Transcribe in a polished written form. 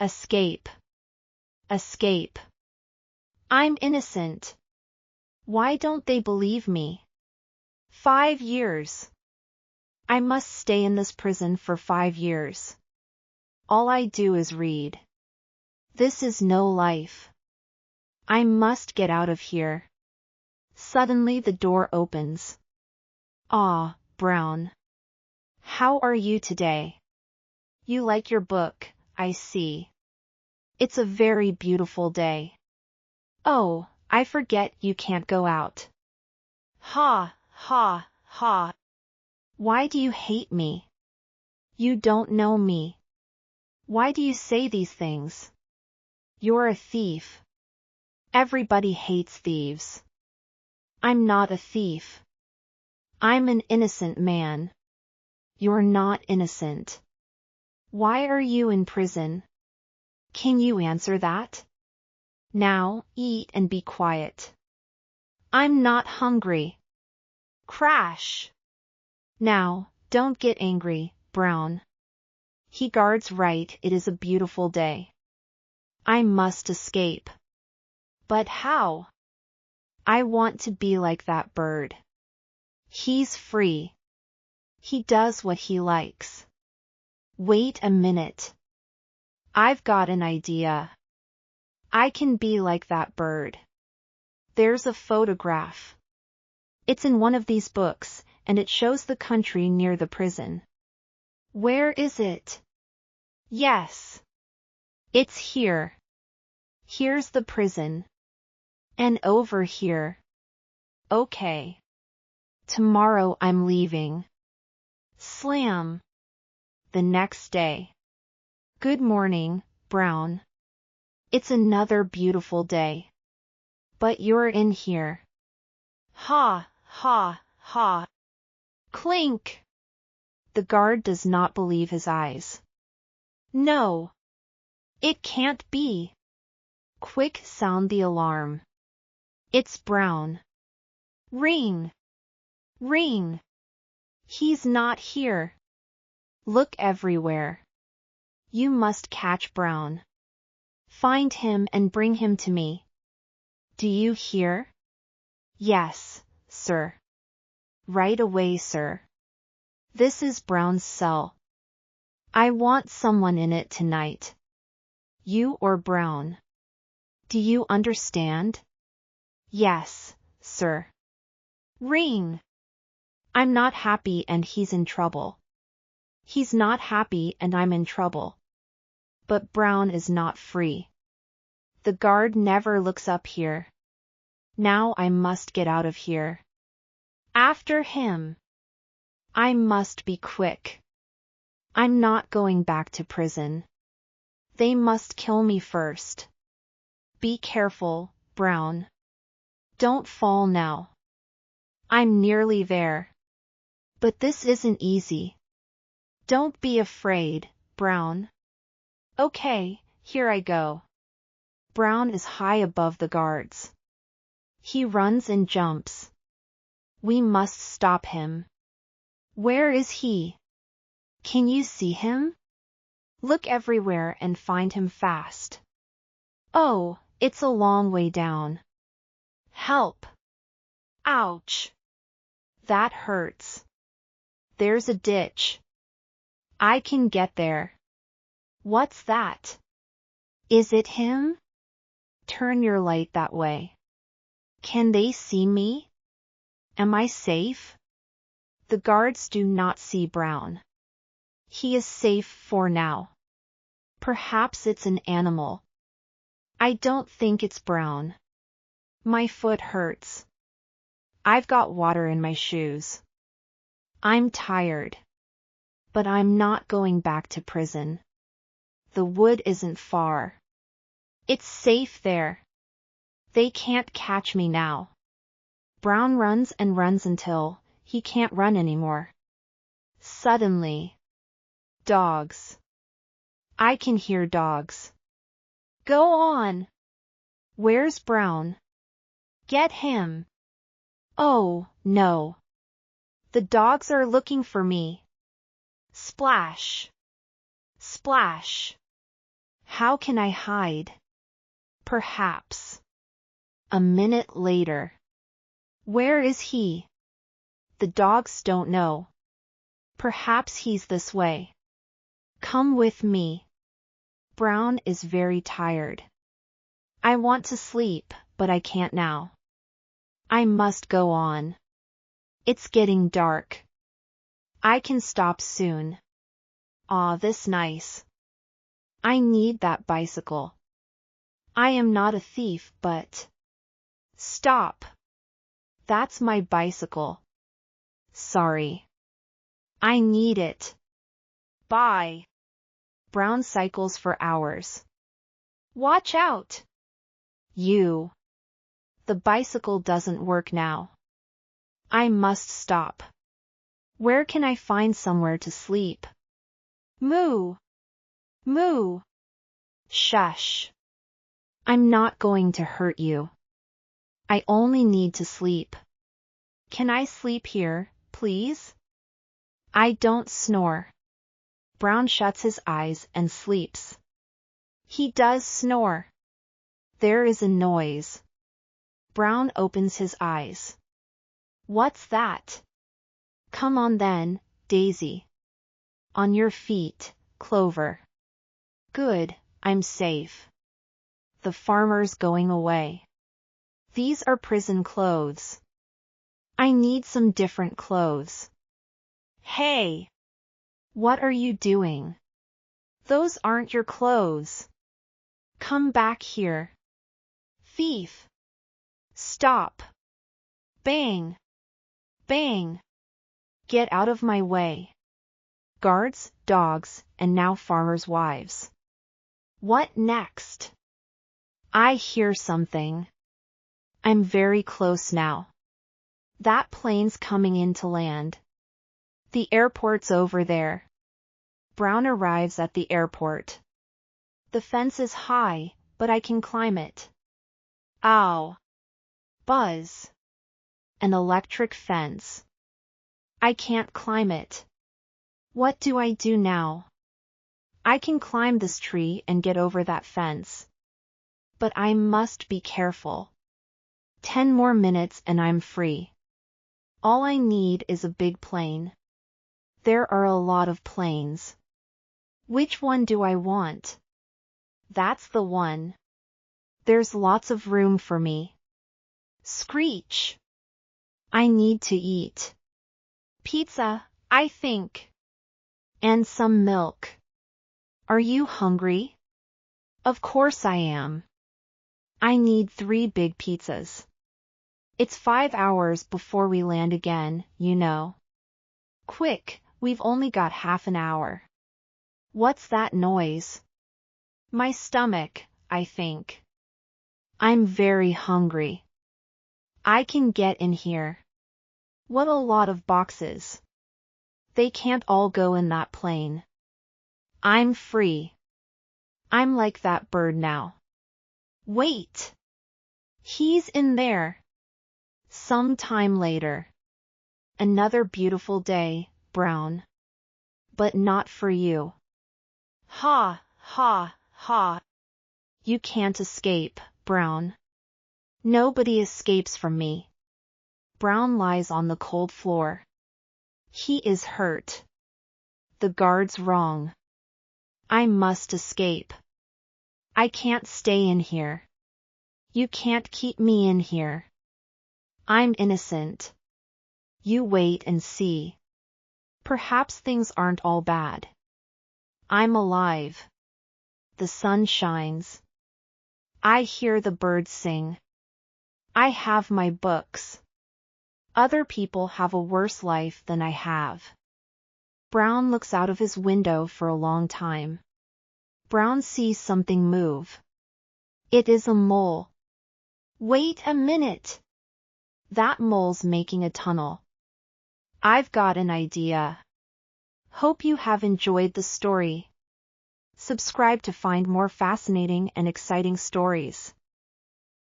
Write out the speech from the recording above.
Escape. Escape. I'm innocent. Why don't they believe me? 5 years. I must stay in this prison for 5 years. All I do is read. This is no life. I must get out of here. Suddenly the door opens. Ah, Brown. How are you today? You like your book, I see. It's a very beautiful day. Oh, I forget you can't go out. Ha, ha, ha. Why do you hate me? You don't know me. Why do you say these things? You're a thief. Everybody hates thieves. I'm not a thief. I'm an innocent man. You're not innocent. Why are you in prison? Can you answer that? Now, eat and be quiet. I'm not hungry. Crash. Now, don't get angry, Brown. He guards right, it is a beautiful day. I must escape. But how? I want to be like that bird. He's free. He does what he likes. Wait a minute. I've got an idea. I can be like that bird. There's a photograph. It's in one of these books, and it shows the country near the prison. Where is it? Yes. It's here. Here's the prison. And over here. Okay. Tomorrow I'm leaving. Slam. The next day. Good morning, Brown. It's another beautiful day. But you're in here. Ha, ha, ha. Clink. The guard does not believe his eyes. No. It can't be. Quick, sound the alarm. It's Brown. Ring. Ring. He's not here. Look everywhere. You must catch Brown. Find him and bring him to me. Do you hear? Yes, sir. Right away, sir. This is Brown's cell. I want someone in it tonight. You or Brown. Do you understand? Yes, sir. Ring. I'm not happy and he's in trouble. He's not happy and I'm in trouble. But Brown is not free. The guard never looks up here. Now I must get out of here. After him. I must be quick. I'm not going back to prison. They must kill me first. Be careful, Brown. Don't fall now. I'm nearly there. But this isn't easy. Don't be afraid, Brown. Okay, here I go. Brown is high above the guards. He runs and jumps. We must stop him. Where is he? Can you see him? Look everywhere and find him fast. Oh, it's a long way down. Help! Ouch! That hurts. There's a ditch. I can get there. What's that? Is it him? Turn your light that way. Can they see me? Am I safe? The guards do not see Brown. He is safe for now. Perhaps it's an animal. I don't think it's Brown. My foot hurts. I've got water in my shoes. I'm tired. But I'm not going back to prison. The wood isn't far. It's safe there. They can't catch me now. Brown runs and runs until he can't run anymore. Suddenly. Dogs. I can hear dogs. Go on. Where's Brown? Get him. Oh, no. The dogs are looking for me. Splash. Splash. How can I hide? Perhaps. A minute later. Where is he? The dogs don't know. Perhaps he's this way. Come with me. Brown is very tired. I want to sleep, but I can't now. I must go on. It's getting dark. I can stop soon. Ah, this nice. I need that bicycle. I am not a thief, but... Stop. That's my bicycle. Sorry. I need it. Bye. Brown cycles for hours. Watch out. You. The bicycle doesn't work now. I must stop. Where can I find somewhere to sleep? Moo. Moo. Shush. I'm not going to hurt you. I only need to sleep. Can I sleep here, please? I don't snore. Brown shuts his eyes and sleeps. He does snore. There is a noise. Brown opens his eyes. What's that? Come on then, Daisy. On your feet, Clover. Good, I'm safe. The farmer's going away. These are prison clothes. I need some different clothes. Hey! What are you doing? Those aren't your clothes. Come back here. Thief! Stop! Bang! Bang! Get out of my way. Guards, dogs, and now farmers' wives. What next? I hear something. I'm very close now. That plane's coming in to land. The airport's over there. Brown arrives at the airport. The fence is high, but I can climb it. Ow! Buzz! An electric fence. I can't climb it. What do I do now? I can climb this tree and get over that fence. But I must be careful. 10 more minutes and I'm free. All I need is a big plane. There are a lot of planes. Which one do I want? That's the one. There's lots of room for me. Screech! I need to eat. Pizza, I think. And some milk. Are you hungry? Of course I am. I need 3 big pizzas. It's 5 hours before we land again, you know. Quick, we've only got half an hour. What's that noise? My stomach, I think. I'm very hungry. I can get in here. What a lot of boxes. They can't all go in that plane. I'm free. I'm like that bird now. Wait! He's in there. Some time later. Another beautiful day, Brown. But not for you. Ha, ha, ha. You can't escape, Brown. Nobody escapes from me. Brown lies on the cold floor. He is hurt. The guard's wrong. I must escape. I can't stay in here. You can't keep me in here. I'm innocent. You wait and see. Perhaps things aren't all bad. I'm alive. The sun shines. I hear the birds sing. I have my books. Other people have a worse life than I have. Brown looks out of his window for a long time. Brown sees something move. It is a mole. Wait a minute. That mole's making a tunnel. I've got an idea. Hope you have enjoyed the story. Subscribe to find more fascinating and exciting stories.